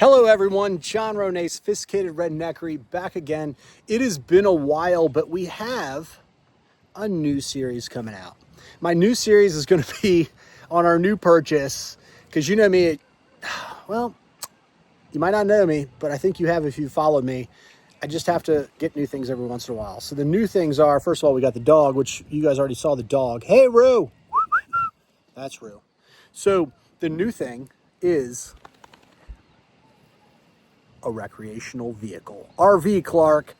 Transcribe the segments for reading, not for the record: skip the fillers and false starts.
Hello everyone, John Ronay, Sophisticated Redneckery, back again. It has been a while, but we have a new series coming out. My new series is going to be on our new purchase, because you know me, well, you might not know me, but I think you have if you followed me. I just have to get new things every once in a while. So the new things are, first of all, we got the dog, which you guys already saw the dog. Hey, Roo! That's Roo. So the new thing is a recreational vehicle. RV Clark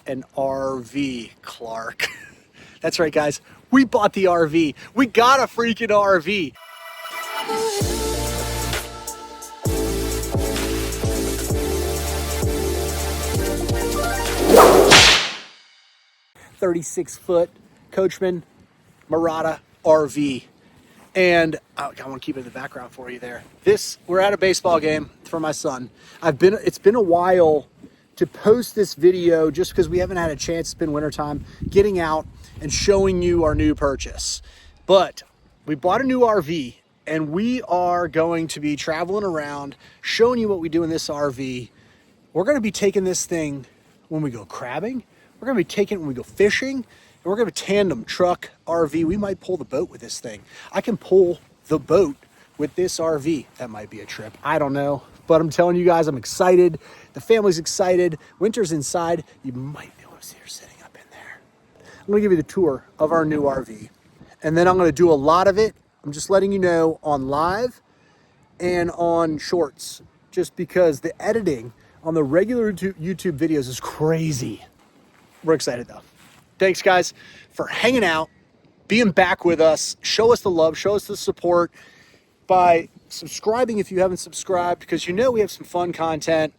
and RV Clark. That's right, guys. We bought the RV. We got a freaking RV. "36-foot Coachmen Mirada RV." And I want to keep it in the background for you there. We're at a baseball game for my son. It's been a while to post this video just because we haven't had a chance. It's been wintertime, getting out and showing you our new purchase. But we bought a new RV and we are going to be traveling around, showing you what we do in this RV. We're going to be taking this thing when we go crabbing. We're going to be taking it when we go fishing. And we're going to tandem truck RV. We might pull the boat with this thing. I can pull the boat with this RV. That might be a trip. I don't know. But I'm telling you guys, I'm excited. The family's excited. Winter's inside. You might be able to see her sitting up in there. I'm going to give you the tour of our new RV. And then I'm going to do a lot of it. I'm just letting you know on live and on shorts. Just because the editing on the regular YouTube videos is crazy. We're excited though. Thanks, guys, for hanging out, being back with us. Show us the love, show us the support by subscribing if you haven't subscribed, because you know we have some fun content.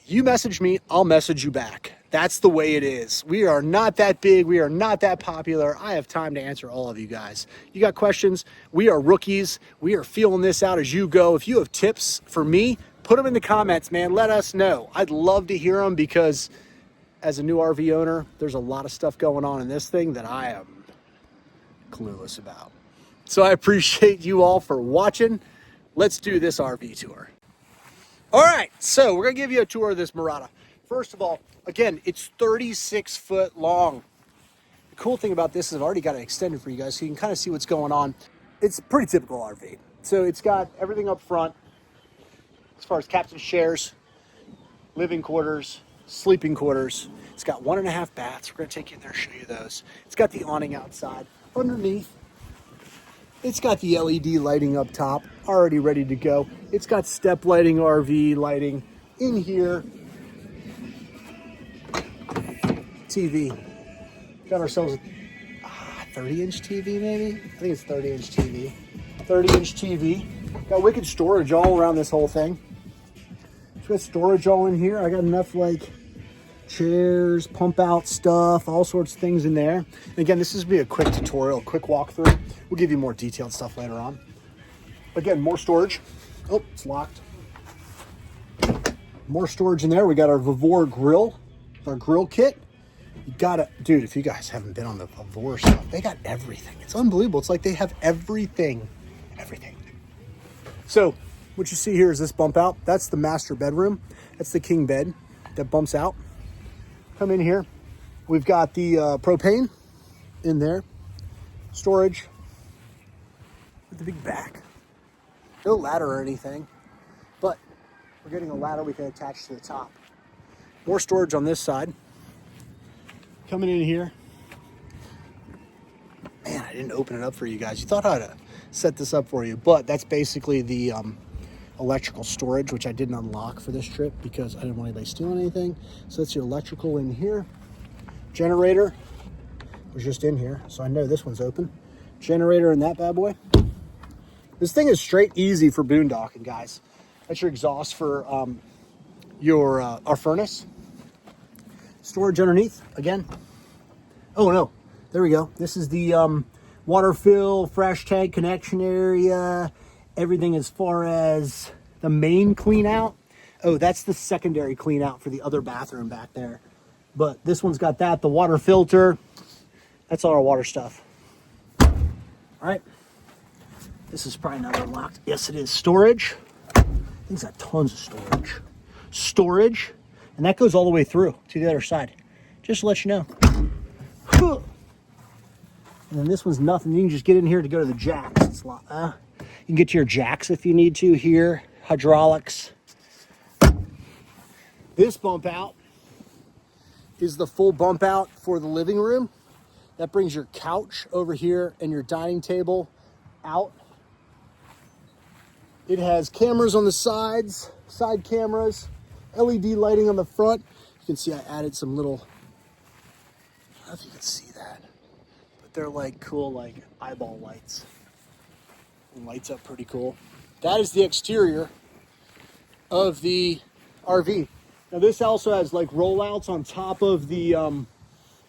You message me, I'll message you back. That's the way it is. We are not that big. We are not that popular. I have time to answer all of you guys. You got questions? We are rookies. We are feeling this out as you go. If you have tips for me, put them in the comments, man. Let us know. I'd love to hear them, because as a new RV owner, there's a lot of stuff going on in this thing that I am clueless about. So I appreciate you all for watching. Let's do this RV tour. All right, so we're gonna give you a tour of this Mirada. First of all, again, it's 36 foot long. The cool thing about this is I've already got it extended for you guys so you can kind of see what's going on. It's a pretty typical RV. So it's got everything up front as far as captain's chairs, living quarters, sleeping quarters. It's got 1.5 baths. We're going to take you in there and show you those. It's got the awning outside. Underneath, it's got the LED lighting up top, already ready to go. It's got step lighting, RV lighting in here. TV. Got ourselves a 30-inch TV, maybe? I think it's 30-inch TV. 30-inch TV. Got wicked storage all around this whole thing. It's got storage all in here. I got enough, like, chairs, pump out stuff, all sorts of things in there. And again, this is going to be a quick tutorial, quick walkthrough. We'll give you more detailed stuff later on. Again, more storage. Oh, it's locked. More storage in there. We got our Vavor grill, our grill kit. You gotta, dude, if you guys haven't been on the Vavor stuff, they got everything. It's unbelievable. It's like they have everything. So what you see here is this bump out. That's the master bedroom. That's the king bed that bumps out. Come in here. We've got the propane in there. Storage. With the big back. No ladder or anything, but we're getting a ladder we can attach to the top. More storage on this side. Coming in here. Man, I didn't open it up for you guys. You thought I'd set this up for you, but that's basically the electrical storage, which I didn't unlock for this trip because I didn't want anybody stealing anything. So that's your electrical in here. Generator was just in here, so I know this one's open. Generator in that bad boy. This thing is straight easy for boondocking, guys. That's your exhaust for our furnace. Storage underneath again. Oh no, there we go. This is the water fill, fresh tank connection area. Everything as far as the main clean out. Oh, that's the secondary clean out for the other bathroom back there. But this one's got that, the water filter. That's all our water stuff. All right. This is probably not unlocked. Yes, it is. Storage. Thing's got tons of storage, and that goes all the way through to the other side. Just to let you know. And then this one's nothing. You can just get in here to go to the jacks. It's you can get to your jacks if you need to here. Hydraulics. This bump out is the full bump out for the living room. That brings your couch over here and your dining table out. It has cameras on the sides, side cameras, LED lighting on the front. You can see I added some little, I don't know if you can see that, but they're like cool, like eyeball lights. It lights up pretty cool. That is the exterior of the RV. Now this also has like rollouts on top of the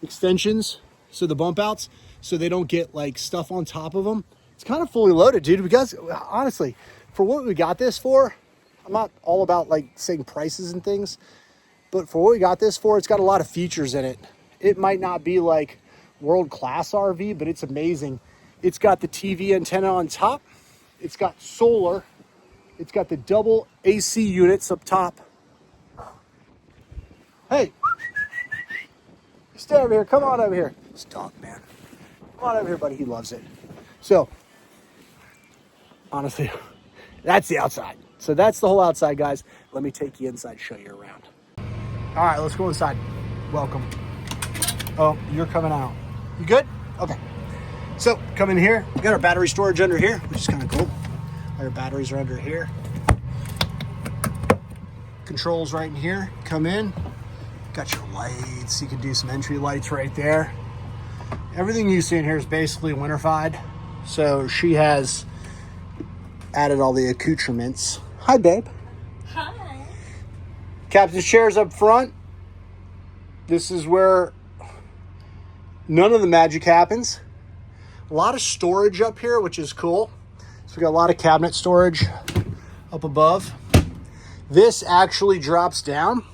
extensions, so the bump outs, so they don't get like stuff on top of them. It's kind of fully loaded, dude, because honestly, for what we got this for, I'm not all about like saying prices and things, but for what we got this for, it's got a lot of features in it. It might not be like world-class RV, but it's amazing. It's got the TV antenna on top. It's got solar. It's got the double AC units up top. Hey, stay over here. Come on over here. This dog, man. Come on over here, buddy. He loves it. So, honestly, that's the outside. So that's the whole outside, guys. Let me take you inside, show you around. All right, let's go inside. Welcome. Oh, you're coming out. You good? Okay. So come in here. We got our battery storage under here, which is kind of cool. Our batteries are under here. Controls right in here. Come in. Got your lights. You can do some entry lights right there. Everything you see in here is basically winterified. So she has added all the accoutrements. Hi, babe. Hi. Captain's chairs up front. This is where none of the magic happens. A lot of storage up here, which is cool. So we got a lot of cabinet storage up above. This actually drops down.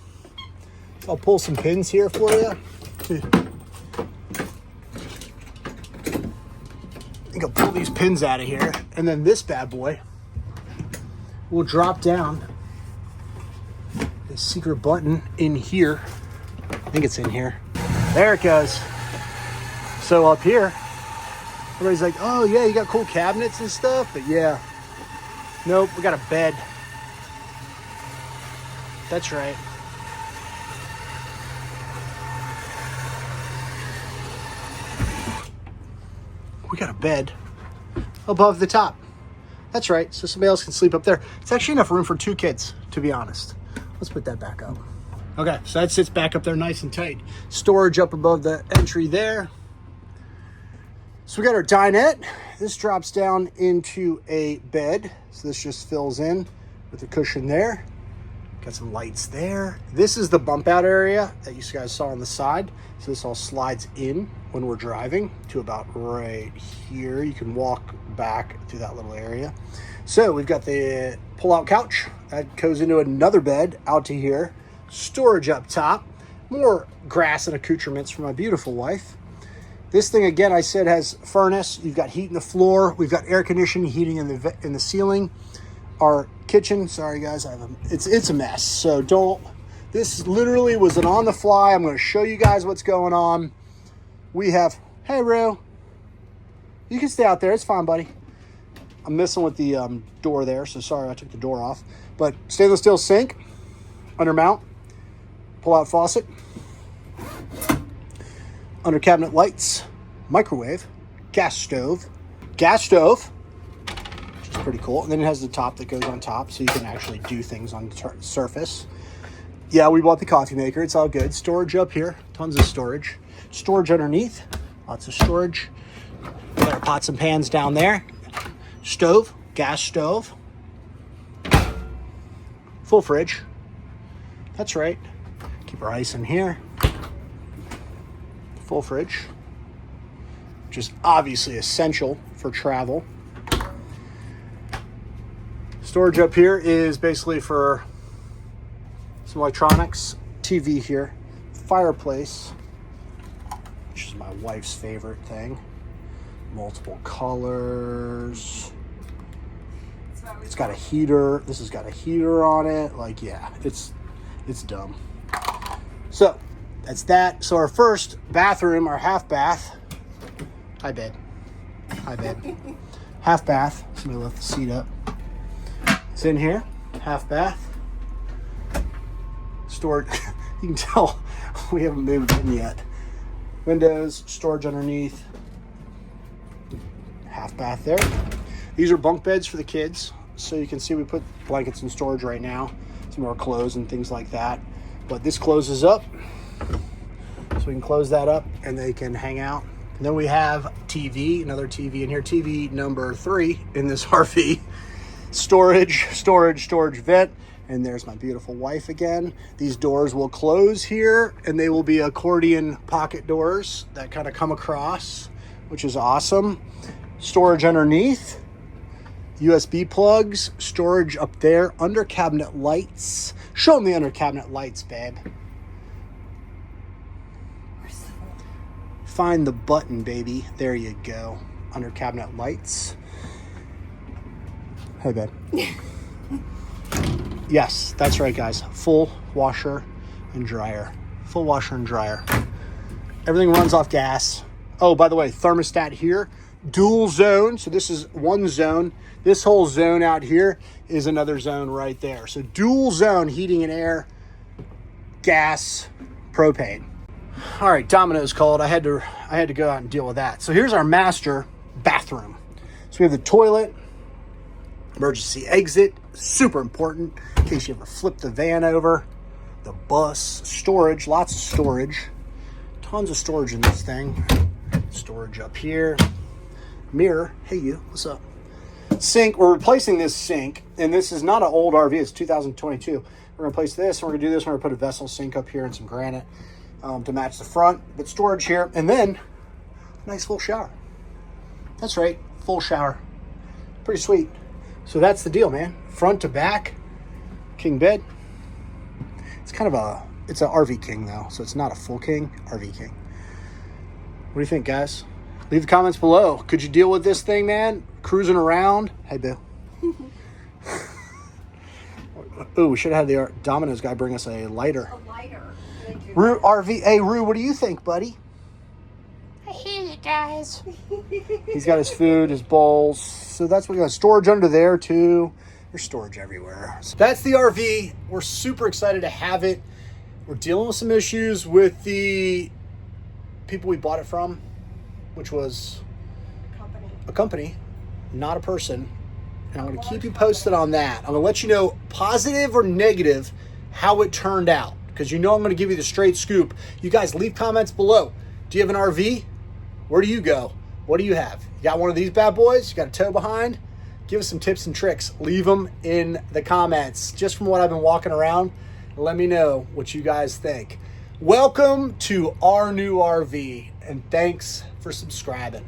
I'll pull some pins here for you. I think I'll pull these pins out of here, and then this bad boy will drop down. The secret button in here. I think it's in here. There it goes. So up here, everybody's like, oh yeah, you got cool cabinets and stuff, but yeah. Nope, we got a bed. That's right. We got a bed above the top. That's right, so somebody else can sleep up there. It's actually enough room for 2 kids, to be honest. Let's put that back up. Okay, so that sits back up there nice and tight. Storage up above the entry there. So we got our dinette. This drops down into a bed. So this just fills in with a cushion there. Got some lights there. This is the bump out area that you guys saw on the side. So this all slides in when we're driving to about right here. You can walk back to that little area. So we've got the pull-out couch. That goes into another bed out to here. Storage up top. More grass and accoutrements for my beautiful wife. This thing, again, I said has furnace. You've got heat in the floor. We've got air conditioning, heating in the ceiling. Our kitchen, sorry guys, it's a mess. So this literally was an on the fly. I'm going to show you guys what's going on. We have, hey Rue, you can stay out there. It's fine, buddy. I'm messing with the door there, so sorry I took the door off. But stainless steel sink, under mount, pull out faucet, under cabinet lights, microwave, gas stove, which is pretty cool. And then it has the top that goes on top, so you can actually do things on the surface. Yeah, we bought the coffee maker. It's all good. Storage up here, tons of storage. Storage underneath, lots of storage. We got our pots and pans down there. Stove, gas stove. Full fridge. That's right. Keep our ice in here. Full fridge, which is obviously essential for travel. Storage up here is basically for some electronics. TV here. Fireplace, which is my wife's favorite thing. Multiple colors. It's It's got a heater. This has got a heater on it. Like, yeah, it's dumb. So that's that. So our first bathroom, our half bath. Hi, babe. Hi, babe. Half bath. Somebody left the seat up. It's in here. Half bath. Storage. You can tell we haven't moved in yet. Windows, storage underneath. Half bath there. These are bunk beds for the kids. So you can see we put blankets in storage right now. Some more clothes and things like that. But this closes up. So we can close that up and they can hang out. And then we have TV, another TV in here. TV number 3 in this RV. Storage vent. And there's my beautiful wife again. These doors will close here and they will be accordion pocket doors that kind of come across, which is awesome. Storage underneath, USB plugs, storage up there, under cabinet lights. Show them the under cabinet lights, babe. Find the button, baby. There you go. Under cabinet lights. Hey, babe. Yes, that's right, guys. Full washer and dryer. Full washer and dryer. Everything runs off gas. Oh, by the way, thermostat here. Dual zone. So this is one zone. This whole zone out here is another zone right there. So dual zone heating and air, gas, propane. All right, Domino's called. I had to go out and deal with that. So here's our master bathroom. So we have the toilet, emergency exit, super important in case you ever flip the van over. The bus, storage, lots of storage. Tons of storage in this thing. Storage up here. Mirror, hey you, what's up? Sink, we're replacing this sink, and this is not an old RV, it's 2022. We're gonna replace this, and we're gonna do this, we're gonna put a vessel sink up here and some granite to match the front, but storage here, and then a nice full shower. That's right, full shower. Pretty sweet. So that's the deal, man. Front to back, king bed. It's kind of it's an RV king though, so it's not a full king, RV king. What do you think, guys? Leave the comments below. Could you deal with this thing, man? Cruising around. Hey, Bill. Ooh, we should have had the Domino's guy bring us a lighter. A lighter. Rue, RV. Hey, Rue, what do you think, buddy? I hear you guys. He's got his food, his bowls. So that's what we got. Storage under there, too. There's storage everywhere. So that's the RV. We're super excited to have it. We're dealing with some issues with the people we bought it from, which was a company, not a person. And I'm going to keep you posted on that. I'm going to let you know, positive or negative, how it turned out. Because you know I'm going to give you the straight scoop. You guys leave comments below. Do you have an RV? Where do you go? What do you have? You got one of these bad boys? You got a tow behind? Give us some tips and tricks. Leave them in the comments. Just from what I've been walking around, let me know what you guys think. Welcome to our new RV, and thanks for subscribing.